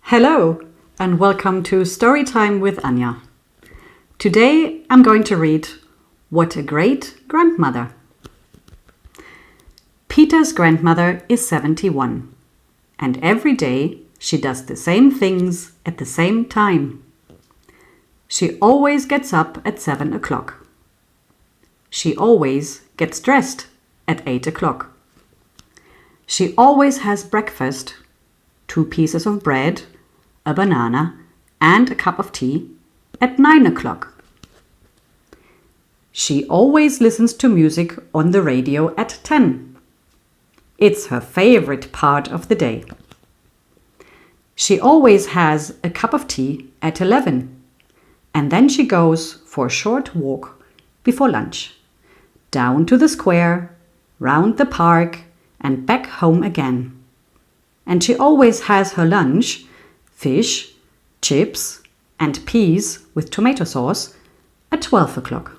Hello and welcome to Storytime with Anja. Today I'm going to read What a Great Grandmother. Peter's grandmother is 71 and every day she does the same things at the same time. She always gets up at 7 o'clock. She always gets dressed at 8 o'clock. She always has breakfast, 2 pieces of bread, a banana and a cup of tea at 9 o'clock. She always listens to music on the radio at 10. It's her favorite part of the day. She always has a cup of tea at 11 and then she goes for a short walk before lunch, down to the square, round the park and back home again. And she always has her lunch, fish, chips and peas with tomato sauce at 12 o'clock.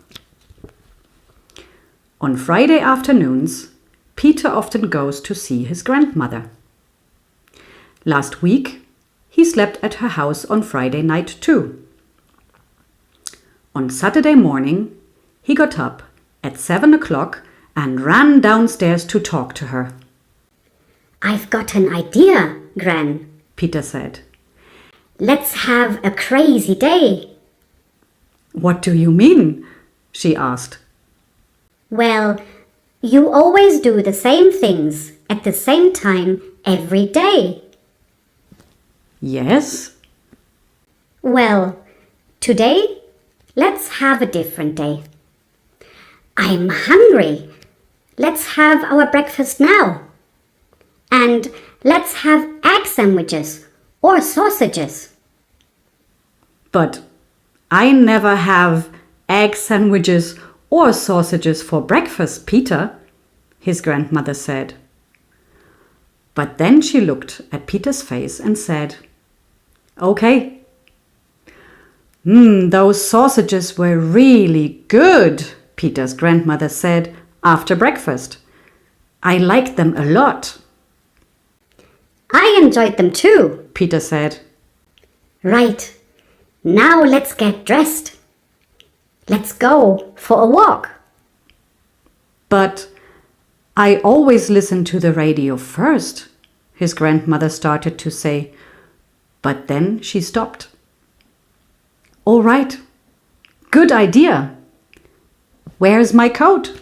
On Friday afternoons, Peter often goes to see his grandmother. Last week, he slept at her house on Friday night too. On Saturday morning, he got up at 7 o'clock and ran downstairs to talk to her. "I've got an idea, Gran," Peter said. "Let's have a crazy day." "What do you mean?" she asked. "Well, you always do the same things at the same time every day." "Yes." "Well, today, let's have a different day. I'm hungry. Let's have our breakfast now. And let's have egg sandwiches or sausages." "But I never have egg sandwiches or sausages for breakfast, Peter," his grandmother said. But then she looked at Peter's face and said, "Okay." Those sausages were really good," Peter's grandmother said after breakfast. "I liked them a lot." "I enjoyed them too," Peter said. "Right. Now let's get dressed. Let's go for a walk." "But I always listen to the radio first," his grandmother started to say, but then she stopped. "All right. Good idea. Where's my coat?"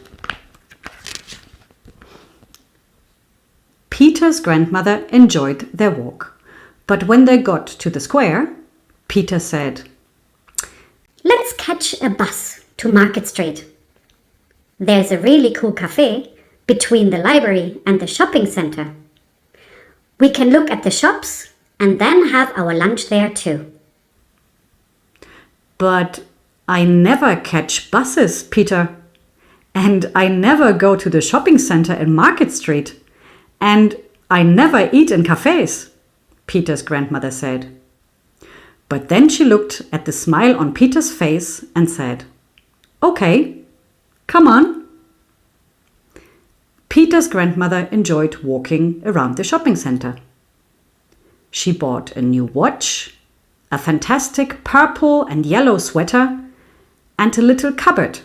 Peter's grandmother enjoyed their walk, but when they got to the square, Peter said, "Let's catch a bus to Market Street. There's a really cool cafe between the library and the shopping center. We can look at the shops and then have our lunch there too." "But I never catch buses, Peter. And I never go to the shopping center in Market Street. And I never eat in cafes," Peter's grandmother said. But then she looked at the smile on Peter's face and said, "Okay, come on." Peter's grandmother enjoyed walking around the shopping center. She bought a new watch, a fantastic purple and yellow sweater, and a little cupboard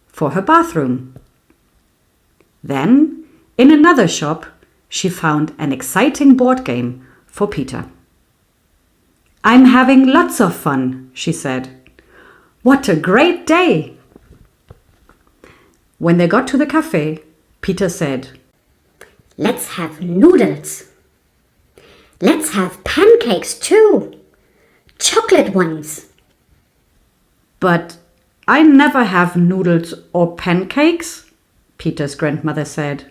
for her bathroom. Then, in another shop, she found an exciting board game for Peter. "I'm having lots of fun," she said. "What a great day!" When they got to the cafe, Peter said, "Let's have noodles. Let's have pancakes too. Chocolate ones." "But I never have noodles or pancakes," Peter's grandmother said.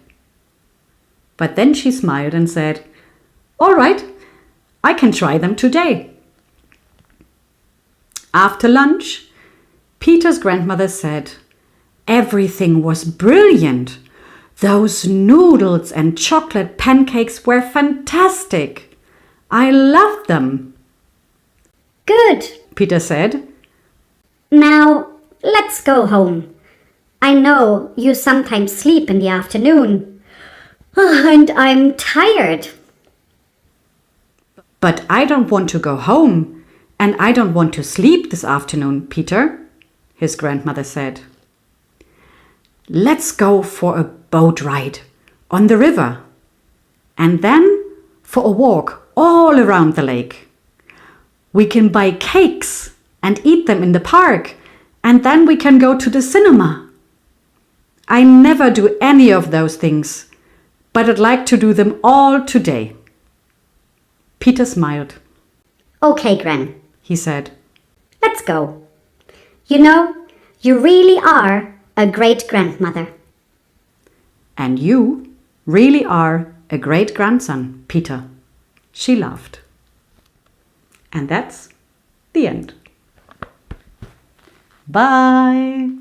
But then she smiled and said, "All right, I can try them today." After lunch, Peter's grandmother said, "Everything was brilliant. Those noodles and chocolate pancakes were fantastic. I loved them." "Good," Peter said. "Now let's go home. I know you sometimes sleep in the afternoon. And I'm tired." But I don't want to go home, and I don't want to sleep this afternoon, Peter, his grandmother said. Let's go for a boat ride on the river, and then for a walk all around the lake. We can buy cakes and eat them in the park, and then we can go to the cinema. I never do any of those things, but I'd like to do them all today. Peter smiled. Okay, Gran, He said. let's go. You know, you really are a great grandmother. And you really are a great grandson, Peter. She laughed. And that's the end. Bye.